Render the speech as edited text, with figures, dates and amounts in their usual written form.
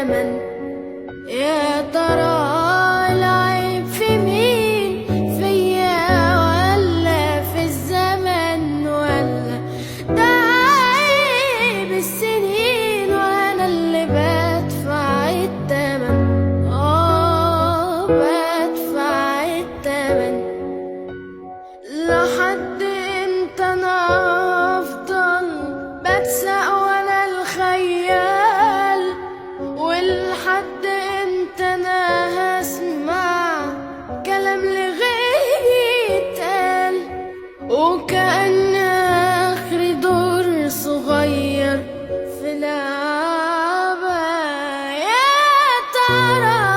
التمن. يا ترى العيب في مين، فيا ولا في الزمن، ولا ده عيب السنين وانا اللي بدفع التمن؟ بدفع التمن. لحد امتى انا افضل بتسق وانا الخيال، ولحد امتى انا هسمع كلام لغيري يتقال، وكأن اخر دور صغير في لعبة؟ يا ترى